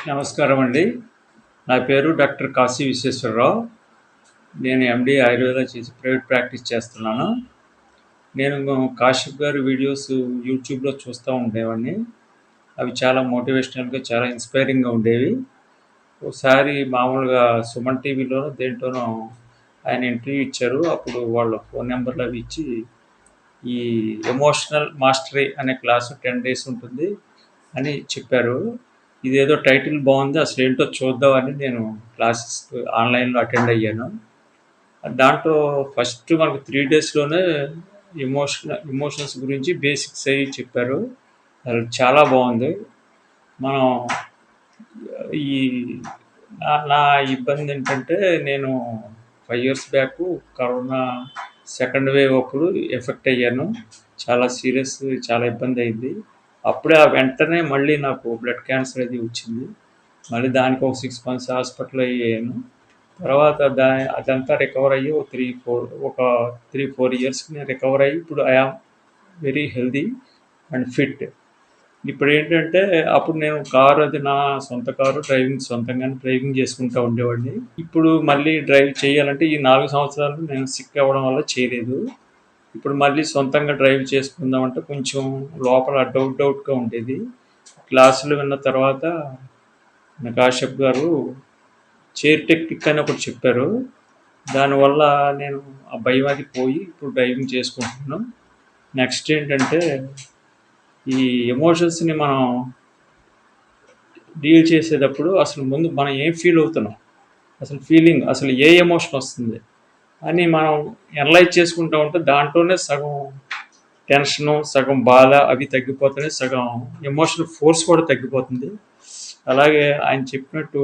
నమస్కారం అండి. నా పేరు డాక్టర్ కాశీ విశ్వేశ్వరరావు. నేను ఎండీ ఆయుర్వేద చేసి ప్రైవేట్ ప్రాక్టీస్ చేస్తున్నాను. నేను కాశ్యప్ గారి వీడియోస్ యూట్యూబ్లో చూస్తూ ఉండేవాడిని. అవి చాలా మోటివేషనల్గా, చాలా ఇన్స్పైరింగ్గా ఉండేవి. ఒకసారి మామూలుగా సుమన్ టీవీలో దేంట్లోనో ఆయన ఇంటర్వ్యూ ఇచ్చారు. అప్పుడు వాళ్ళ ఫోన్ నెంబర్లు అవి ఇచ్చి, ఈ ఎమోషనల్ మాస్టరీ అనే క్లాసు 10 days ఉంటుంది అని చెప్పారు. ఇదేదో టైటిల్ బాగుంది, అసలు ఏంటో చూద్దామని నేను క్లాసెస్ ఆన్లైన్లో అటెండ్ అయ్యాను. దాంట్లో ఫస్ట్ మనకు 3 daysలోనే ఎమోషన్స్ గురించి బేసిక్స్ అవి చెప్పారు. అది చాలా బాగుంది. మనం ఈ నా ఇబ్బంది ఏంటంటే, నేను 5 years back corona second wave అప్పుడు ఎఫెక్ట్ అయ్యాను. చాలా సీరియస్, చాలా ఇబ్బంది అయింది. అప్పుడే వెంటనే మళ్ళీ నాకు బ్లడ్ క్యాన్సర్ అది వచ్చింది. మళ్ళీ దానికి ఒక 6 months హాస్పిటల్ అయ్యాను. తర్వాత అదంతా రికవర్ అయ్యి ఒక 3-4 yearsకి నేను రికవర్ అయ్యి ఇప్పుడు I am very healthy and fit. ఇప్పుడు ఏంటంటే, అప్పుడు నేను కారు, అది నా సొంత కారు, సొంతంగానే డ్రైవింగ్ చేసుకుంటూ ఉండేవాడిని. ఇప్పుడు మళ్ళీ డ్రైవ్ చేయాలంటే ఈ 4 సంవత్సరాలు నేను సిక్ అవ్వడం వల్ల చేయలేదు. ఇప్పుడు మళ్ళీ సొంతంగా డ్రైవ్ చేసుకుందామంటే కొంచెం లోపల డౌట్గా ఉండేది. క్లాసులు విన్న తర్వాత కాశ్యప్ గారు చైర్ టెక్నిక్ అని ఒకటి చెప్పారు. దానివల్ల నేను ఆ భయం అది పోయి ఇప్పుడు డ్రైవింగ్ చేసుకుంటున్నాను. నెక్స్ట్ ఏంటంటే, ఈ ఎమోషన్స్ని మనం డీల్ చేసేటప్పుడు అసలు ముందు మనం ఏం ఫీల్ అవుతున్నాం, అసలు ఏ ఎమోషన్ వస్తుంది అని మనం అనలైజ్ చేసుకుంటూ ఉంటే దాంట్లోనే సగం టెన్షను, సగం బాధ అవి తగ్గిపోతున్నాయి, సగం ఎమోషనల్ ఫోర్స్ కూడా తగ్గిపోతుంది. అలాగే ఆయన చెప్పినట్టు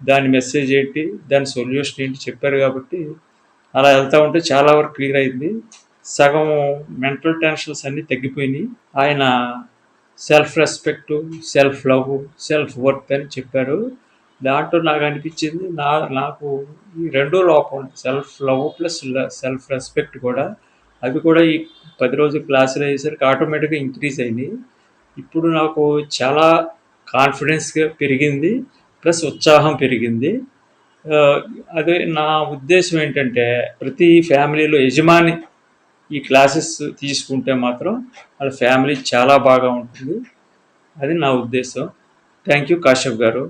దాని మెసేజ్ ఏంటి, దాని సొల్యూషన్ ఏంటి చెప్పారు కాబట్టి అలా వెళ్తూ ఉంటే చాలా వరకు క్లియర్ అయింది. సగం మెంటల్ టెన్షన్స్ అన్నీ తగ్గిపోయినాయి. ఆయన self respect, self love, self worth అని చెప్పారు. దాంట్లో నాకు అనిపించింది, నాకు ఈ రెండో లోపం, self love plus self respect కూడా, అవి కూడా ఈ 10 రోజులు క్లాసులు అయ్యేసరికి ఆటోమేటిక్గా ఇంక్రీజ్ అయింది. ఇప్పుడు నాకు చాలా కాన్ఫిడెన్స్గా పెరిగింది, ప్లస్ ఉత్సాహం పెరిగింది. అదే నా ఉద్దేశం ఏంటంటే, ప్రతి ఫ్యామిలీలో యజమాని ఈ క్లాసెస్ తీసుకుంటే మాత్రం వాళ్ళ ఫ్యామిలీ చాలా బాగా ఉంటుంది. అది నా ఉద్దేశం. థ్యాంక్ యూ కాశ్యప్ గారు.